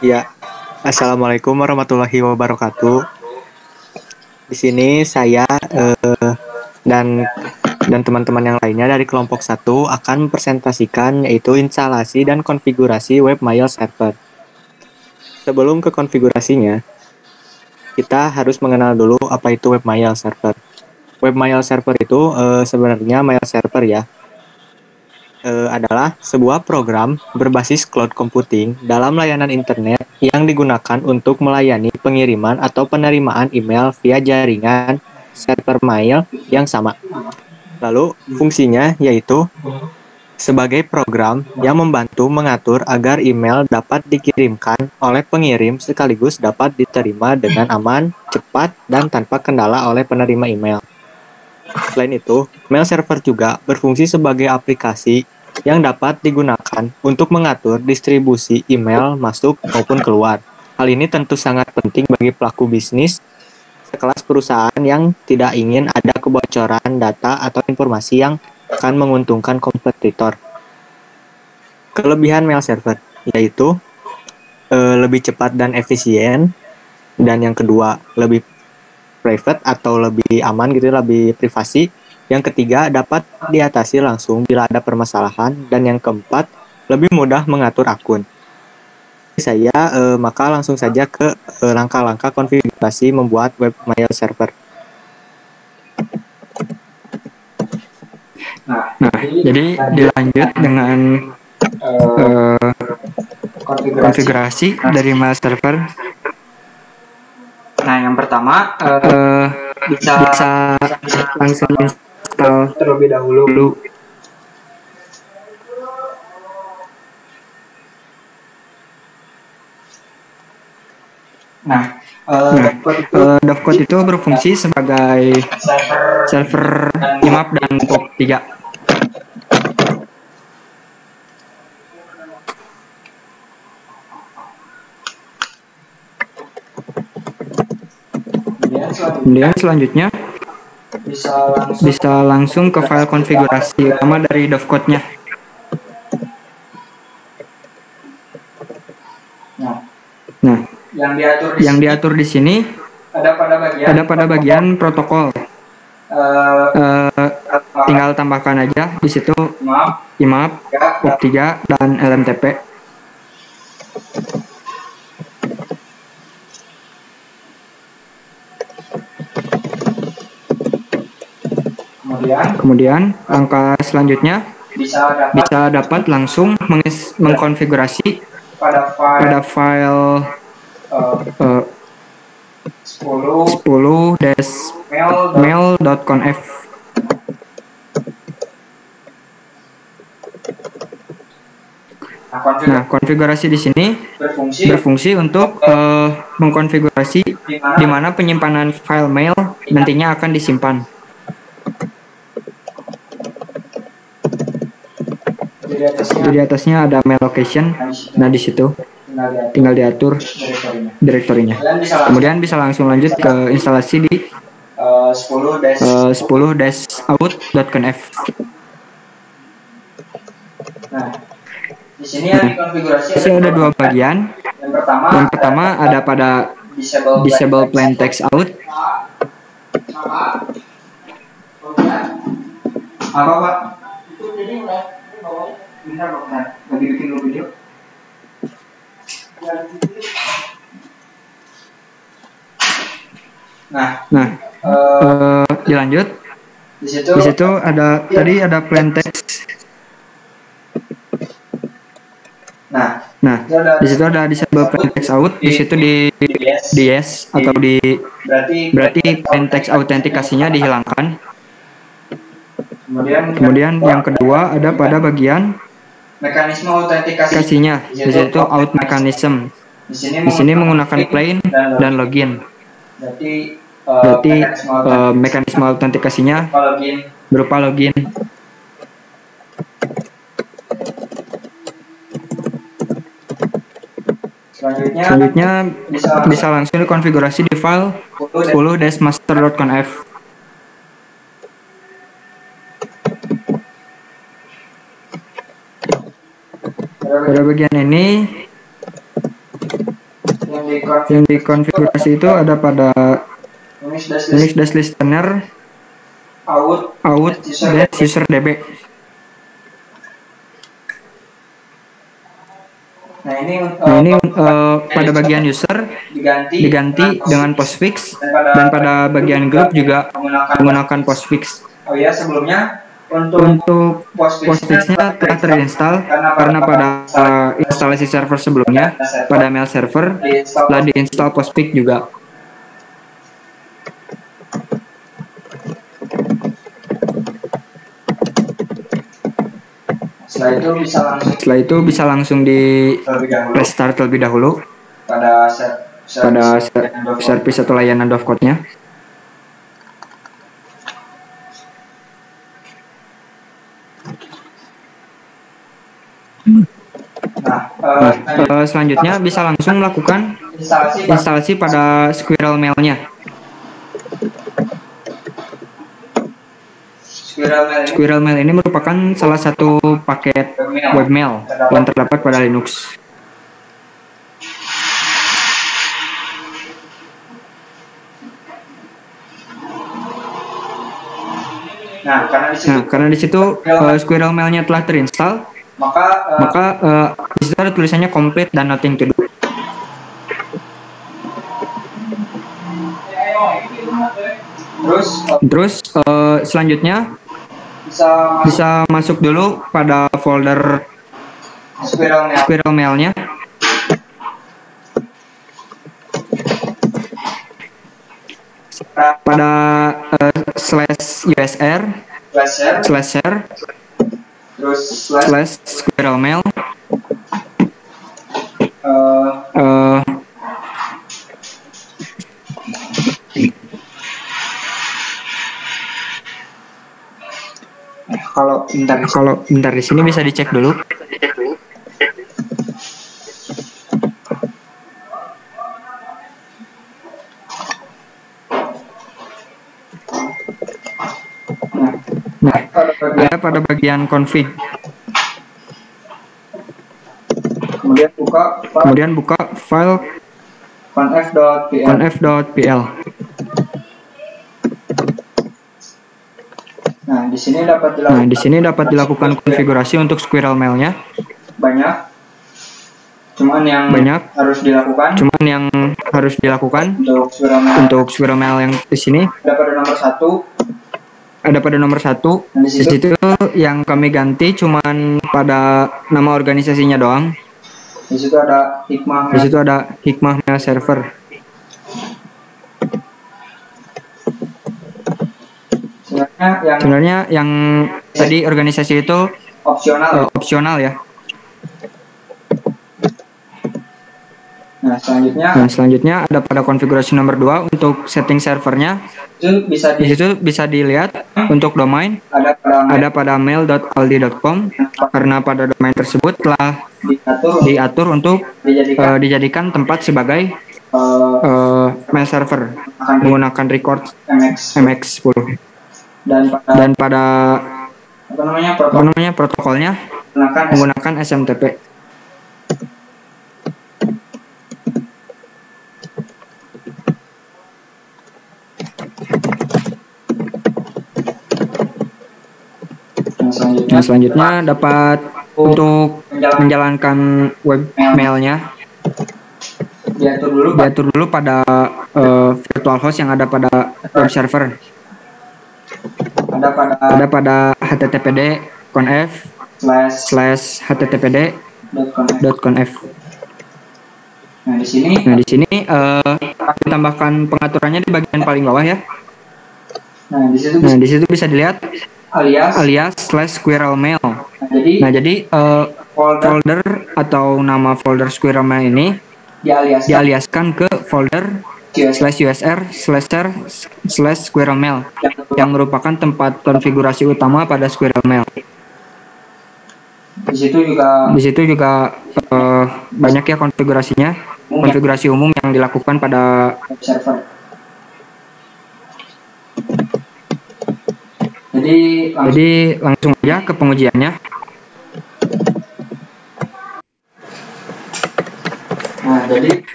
Ya, Assalamualaikum warahmatullahi wabarakatuh. Di sini saya dan teman-teman yang lainnya dari kelompok satu akan mempresentasikan yaitu instalasi dan konfigurasi webmail server. Sebelum ke konfigurasinya, kita harus mengenal dulu apa itu webmail server. Webmail server itu sebenarnya mail server ya, adalah sebuah program berbasis cloud computing dalam layanan internet yang digunakan untuk melayani pengiriman atau penerimaan email via jaringan server mail yang sama. Lalu, fungsinya yaitu sebagai program yang membantu mengatur agar email dapat dikirimkan oleh pengirim sekaligus dapat diterima dengan aman, cepat, dan tanpa kendala oleh penerima email. Selain itu, mail server juga berfungsi sebagai aplikasi yang dapat digunakan untuk mengatur distribusi email masuk maupun keluar. Hal ini tentu sangat penting bagi pelaku bisnis sekelas perusahaan yang tidak ingin ada kebocoran data atau informasi yang akan menguntungkan kompetitor. Kelebihan mail server yaitu lebih cepat dan efisien, dan yang kedua lebih private atau lebih aman gitu, lebih privasi. Yang ketiga dapat diatasi langsung bila ada permasalahan, dan yang keempat lebih mudah mengatur akun. Saya maka langsung saja ke langkah-langkah konfigurasi membuat webmail server. Nah, jadi dilanjut dengan konfigurasi dari mail server. Nah, yang pertama bisa langsung install terlebih dahulu. Nah, Dovecot itu berfungsi sebagai server IMAP dan POP3. Kemudian selanjutnya bisa langsung ke file konfigurasi utama dari Dovecot-nya. Nah, yang diatur di sini ada pada bagian protokol. Tinggal tambahkan aja di situ IMAP, POP3, dan LMTP. Kemudian langkah selanjutnya bisa dapat langsung mengkonfigurasi pada file 10-mail.conf. Nah, konfigurasi di sini berfungsi untuk mengkonfigurasi di mana penyimpanan file mail nantinya akan disimpan. Di atasnya ada mail location. Nah, di situ tinggal diatur direktorinya. Kemudian bisa langsung lanjut ke instalasi di 10-out.conf. Nah, di sini ada dua bagian. Yang pertama ada pada disable plain text out. Apa, Pak? Itu jadi bentar, lagi bikin dulu video. Dilanjut. Di situ ada plain text. Nah, di situ ada disable plain text out. Di situ di yes atau berarti plain text autentikasinya dihilangkan. Kemudian yang kedua ada pada bagian mekanisme autentikasinya. Di situ out mechanism. Di sini menggunakan plain dan login. Berarti mekanisme autentikasinya berupa login. Selanjutnya bisa langsung dikonfigurasi di file 10-master.conf. Pada bagian ini Yang dikonfigurasi itu ada pada Unix dash listener out dash user db. Nah ini pada bagian user diganti dengan postfix, dan pada bagian grup juga menggunakan postfix. Oh ya, sebelumnya untuk postfixnya telah terinstall karena pada instalasi server sebelumnya pada mail server telah diinstal postfix juga. Setelah itu bisa langsung di restart terlebih dahulu pada service atau layanan Dovecode-nya. Selanjutnya bisa langsung melakukan instalasi pada Squirrel Mail-nya. Squirrel Mail ini merupakan salah satu paket webmail yang terdapat pada Linux. Nah, karena di situ Squirrel Mail-nya telah terinstall, maka di situ ada tulisannya complete dan nothing to do. Terus selanjutnya bisa masuk dulu pada folder Squirrel Mail-nya. Pada /usr /share Squirrel Mail. Kalau bentar di sini bisa dicek dulu. Nah, ya pada bagian config. Kemudian buka file conf.pl. Nah, di sini dapat dilakukan konfigurasi untuk Squirrel Mail-nya. Banyak. Cuman yang harus dilakukan untuk Squirrel Mail yang di sini ada pada nomor 1. Di situ yang kami ganti cuman pada nama organisasinya doang. Di situ ada Hikmah Mail Server. Sebenarnya yang tadi organisasi itu opsional ya. Nah, selanjutnya ada pada konfigurasi nomor 2 untuk setting servernya. Di situ bisa dilihat untuk domain ada pada mail.aldi.com, karena pada domain tersebut telah diatur untuk dijadikan tempat sebagai mail server menggunakan record MX10. Dan pada protokolnya menggunakan SMTP. Nah, selanjutnya dapat untuk menjalankan webmailnya diatur dulu pada virtual host yang ada pada web server. Ada pada httpd conf/httpd.conf. Nah, di sini ditambahkan pengaturannya di bagian paling bawah ya. Nah, di situ bisa dilihat alias /Squirrel Mail. Nah, jadi folder atau nama folder Squirrel Mail ini dialiaskan ke folder /usr/share/Squirrel Mail yang merupakan tempat konfigurasi utama pada Squirrel Mail. Di situ juga banyak ya konfigurasinya, konfigurasi umum yang dilakukan pada server. Jadi langsung aja ke pengujiannya.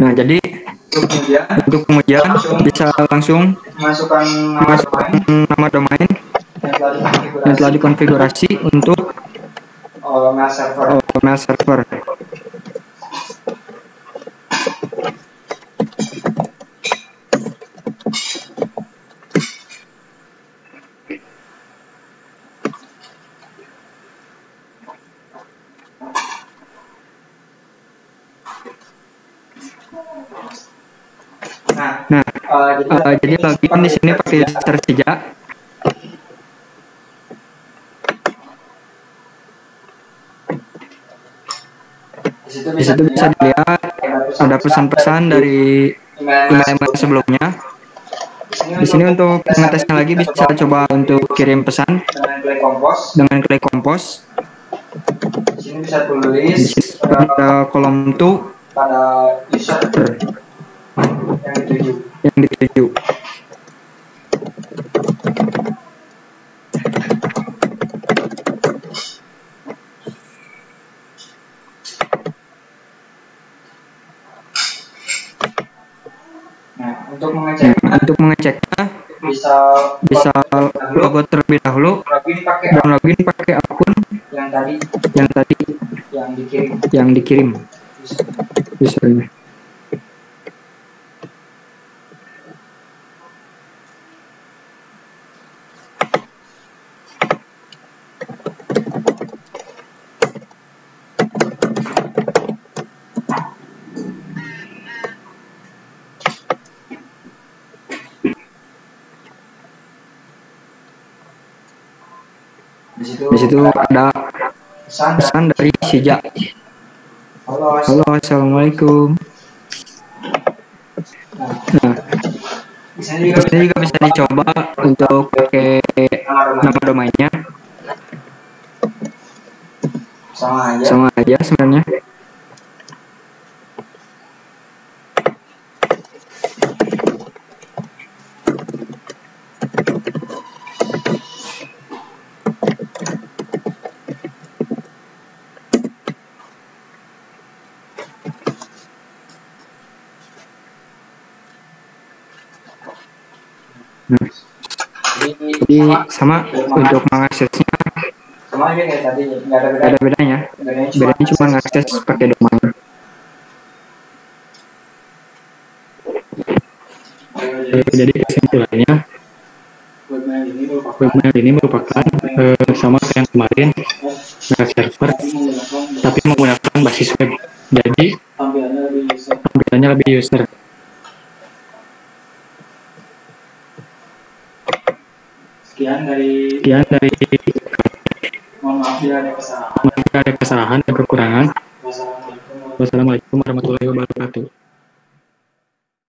Nah, jadi Untuk kemudian bisa langsung masukkan nama domain yang telah dikonfigurasi untuk mail server. Jadi login di sini pakai user saja. Di situ bisa dilihat ada pesan-pesan dari email sebelumnya. Di sini untuk mengetesnya lagi bisa coba untuk kirim pesan dengan klik compose. Di sini bisa tulis pada kolom to pada user yang dituju. Untuk mengeceknya bisa logo terlebih dahulu dan login pakai akun yang dikirim usernya. Di situ ada pesan dari Sija. Halo, assalamualaikum. Nah, di sini juga bisa dicoba untuk pakai nama domainnya. Sama aja sebenarnya. Jadi sama untuk mengaksesnya sama aja kayak tadi, nggak ada bedanya. Bedanya cuma mengakses pakai domain. Jadi kesimpulannya, webmail ini merupakan sama kayak yang kemarin mail server, tapi menggunakan basis web. Jadi tampilannya lebih user. Sekian dari mohon maaf bila ada kesalahan dan kekurangan. Wassalamualaikum warahmatullahi wabarakatuh.